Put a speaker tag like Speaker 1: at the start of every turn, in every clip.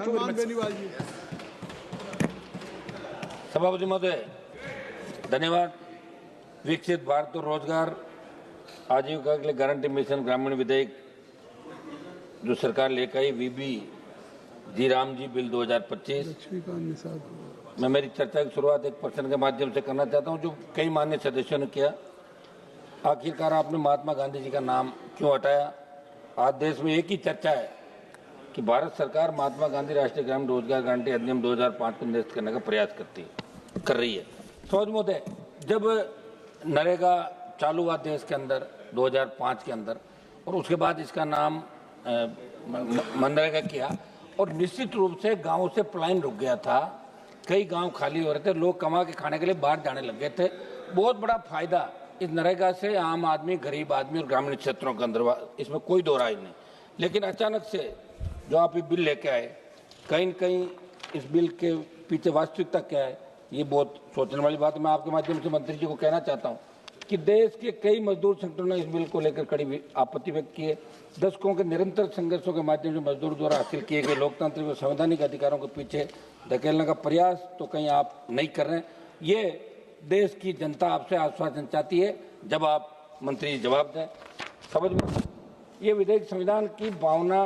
Speaker 1: हनुमान बेनीवाल जी।
Speaker 2: सभापति महोदय धन्यवाद। विकसित भारत और रोजगार आजीविका के लिए गारंटी मिशन ग्रामीण विधेयक जो सरकार लेकर आई वीबी जी राम जी बिल 2025, मैं मेरी चर्चा की शुरुआत एक प्रश्न के माध्यम से करना चाहता हूं जो कई माननीय सदस्यों ने किया। आखिरकार आपने महात्मा गांधी जी का नाम क्यों हटाया? आज देश में एक ही चर्चा है कि भारत सरकार महात्मा गांधी राष्ट्रीय ग्रामीण रोजगार गारंटी अधिनियम 2005 को निरस्त करने का प्रयास कर रही है। सभापति महोदय, जब नरेगा चालू हुआ देश के अंदर 2005 के अंदर और उसके बाद इसका नाम मनरेगा किया और निश्चित रूप से गांवों से पलायन रुक गया था। कई गांव खाली हो रहे थे, लोग कमा के खाने के लिए बाहर जाने लग गए थे। बहुत बड़ा फायदा इस नरेगा से आम आदमी, गरीब आदमी और ग्रामीण क्षेत्रों के अंदर, इसमें कोई दो राय नहीं। लेकिन अचानक से जो आप ये बिल लेके आए, कहीं न कहीं इस बिल के पीछे वास्तविकता क्या है, ये बहुत सोचने वाली बात है। मैं आपके माध्यम से मंत्री जी को कहना चाहता हूँ कि देश के कई मजदूर संगठनों ने इस बिल को लेकर कड़ी आपत्ति व्यक्त की है। दशकों के निरंतर संघर्षों के माध्यम से मजदूर द्वारा हासिल किए गए लोकतांत्रिक और संवैधानिक अधिकारों के पीछे धकेलने का प्रयास तो कहीं आप नहीं कर रहे हैं। ये देश की जनता आपसे आश्वासन चाहती है, जब आप मंत्री जवाब दें। समझ में ये विधेयक संविधान की भावना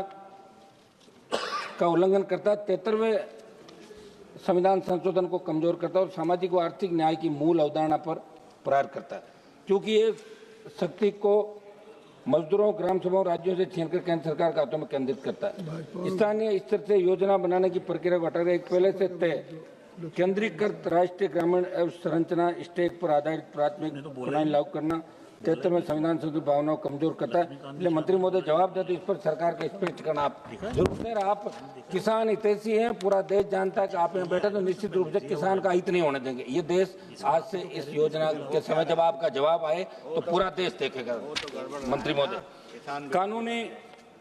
Speaker 2: का उल्लंघन करता है, 73वें संविधान संशोधन को कमजोर करता है और सामाजिक व आर्थिक न्याय की मूल अवधारणा पर प्रहार करता है, क्योंकि ये शक्ति को मजदूरों, ग्राम सभाओं, राज्यों से छीनकर केंद्र सरकार के हाथों में केंद्रित करता है। स्थानीय स्तर से योजना बनाने की प्रक्रिया को हटाकर एक पहले से तय केंद्रीकृत राष्ट्रीय ग्रामीण अवसंरचना स्टेक पर आधारित प्राथमिक प्रणाली लागू करना 73वें संविधान संशोधन भावनाओं को कमजोर करता है। इसलिए मंत्री महोदय जवाब दे तो इस पर सरकार का स्पष्टीकरण आप जरूर दें। आप किसान हितैषी हैं, पूरा देश जानता है कि आप यहाँ बैठे तो निश्चित रूप से किसान का हित नहीं होने देंगे। ये देश आज से इस योजना के समय जब आपका जवाब आए तो पूरा देश देखेगा। मंत्री महोदय, कानूनी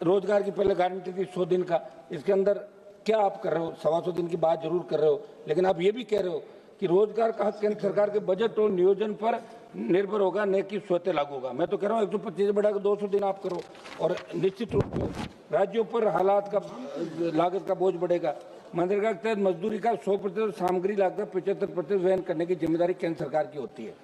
Speaker 2: रोजगार की पहले गारंटी थी 100 दिन का, इसके अंदर क्या आप कर रहे हो? 125 दिन की बात जरूर कर रहे हो, लेकिन आप ये भी कह रहे हो कि रोजगार का हक केंद्र सरकार के बजट और नियोजन पर निर्भर होगा, न कि स्वतः लागू होगा। मैं तो कह रहा हूँ 125 से बढ़ाकर 200 दिन आप करो और निश्चित रूप से राज्यों पर हालात का लागत का बोझ बढ़ेगा। मनरेगा के तहत मजदूरी का 100% सामग्री लागत 75% वहन करने की जिम्मेदारी केंद्र सरकार की होती है।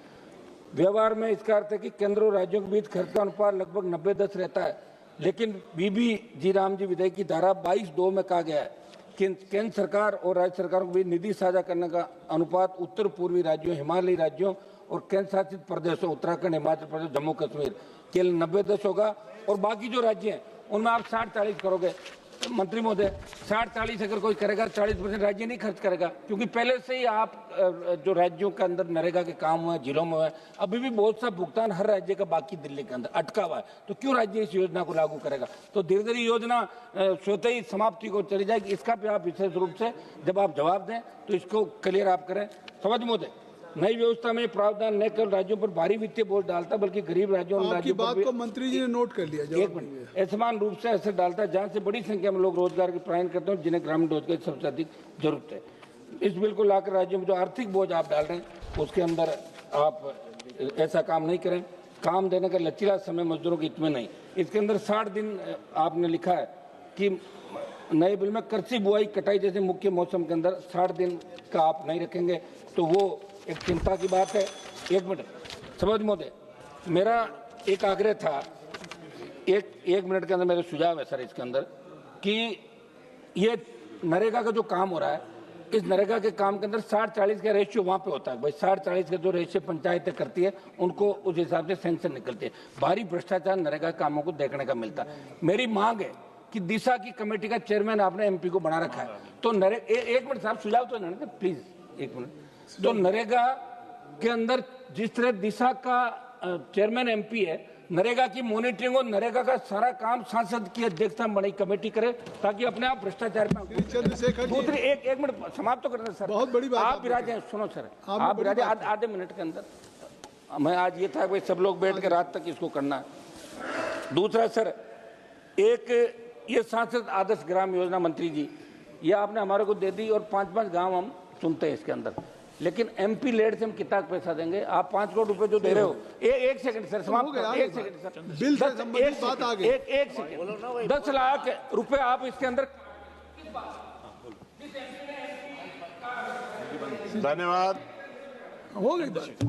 Speaker 2: व्यवहार में इसका अर्थ है कि केंद्र और राज्यों के बीच खर्च का अनुपात लगभग 90-10 रहता है, लेकिन बीबी जी राम जी विधेयक की धारा 22(2) में कहा गया है कि केंद्र सरकार और राज्य सरकारों के बीच निधि साझा करने का अनुपात उत्तर पूर्वी राज्यों, हिमालयी राज्यों और केंद्र शासित प्रदेशों उत्तराखंड, हिमाचल प्रदेश, जम्मू कश्मीर के लिए 90-10 होगा और बाकी जो राज्य हैं उनमें आप 60-40 करोगे। मंत्री महोदय, 60-40 अगर कोई करेगा, 40% राज्य नहीं खर्च करेगा, क्योंकि पहले से ही आप जो राज्यों के अंदर नरेगा के काम हुए, जिलों में हुए, अभी भी बहुत सा भुगतान हर राज्य का बाकी दिल्ली के अंदर अटका हुआ है। तो क्यों राज्य इस योजना को लागू करेगा? तो धीरे धीरे योजना स्वतः ही समाप्ति को चली जाएगी। इसका भी आप विशेष रूप से जब आप जवाब दें तो इसको क्लियर आप करें। सभापति महोदय, नई व्यवस्था में प्रावधान न केवल राज्यों पर भारी वित्तीय बोझ डालता बल्कि गरीब राज्यों और राज्यों पर
Speaker 1: को मंत्री जी ने नोट कर लिया।
Speaker 2: समान रूप से असर डालता है, जहां से बड़ी संख्या में लोग रोजगार की पलायन करते हैं, जिन्हें ग्रामीण रोजगार की सबसे अधिक जरूरत है। इस बिल को लाकर राज्यों में जो आर्थिक बोझ आप डाल रहे हैं उसके अंदर आप ऐसा काम नहीं करें। काम देने का लचीला समय मजदूरों के हित में नहीं। इसके अंदर 60 दिन आपने लिखा है कि नए बिल में कृषि बुआई कटाई जैसे मुख्य मौसम के अंदर 60 दिन का आप नहीं रखेंगे, तो वो एक चिंता की बात है। एक मिनट सभापति महोदय, मेरा एक आग्रह था, एक मिनट के अंदर मेरे सुझाव है सर इसके अंदर कि ये नरेगा का जो काम हो रहा है, इस नरेगा के काम के अंदर 60-40 का रेशियो वहाँ पे होता है। भाई 60-40 का जो रेशियो पंचायतें करती है उनको उस हिसाब से सैंक्शन निकलते हैं। भारी भ्रष्टाचार नरेगा कामों को देखने का मिलता है। मेरी मांग है कि दिशा की कमेटी का चेयरमैन आपने एमपी को बना रखा है, तो एक मिनट साहब सुझाव तो ना प्लीज एक मिनट। तो नरेगा के अंदर जिस तरह दिशा का चेयरमैन एमपी है, नरेगा की मॉनिटरिंग और नरेगा का सारा काम सांसद की अध्यक्षता में बड़ी कमेटी करे, ताकि अपने आप भ्रष्टाचार में दूसरी एक मिनट समाप्त तो करना सर। बहुत बड़ी बात आप विराजे, सुनो सर, आप विराजे आधे मिनट के अंदर। मैं आज ये था भाई सब लोग बैठ के रात तक इसको करना है। दूसरा सर, एक ये सांसद आदर्श ग्राम योजना मंत्री जी, ये आपने हमारे को दे दी और 5-5 गाँव हम सुनते हैं इसके अंदर, लेकिन एमपी लेड से हम कितना पैसा देंगे? आप 5 करोड़ रुपए जो दे रहे हो, एक सेकंड सर, समाप्त कर, एक सेकंड सर, बिल से संबंधित बात आ गई, एक सेकंड, 10 लाख रुपए आप इसके अंदर
Speaker 3: धन्यवाद।
Speaker 1: हो गई बात।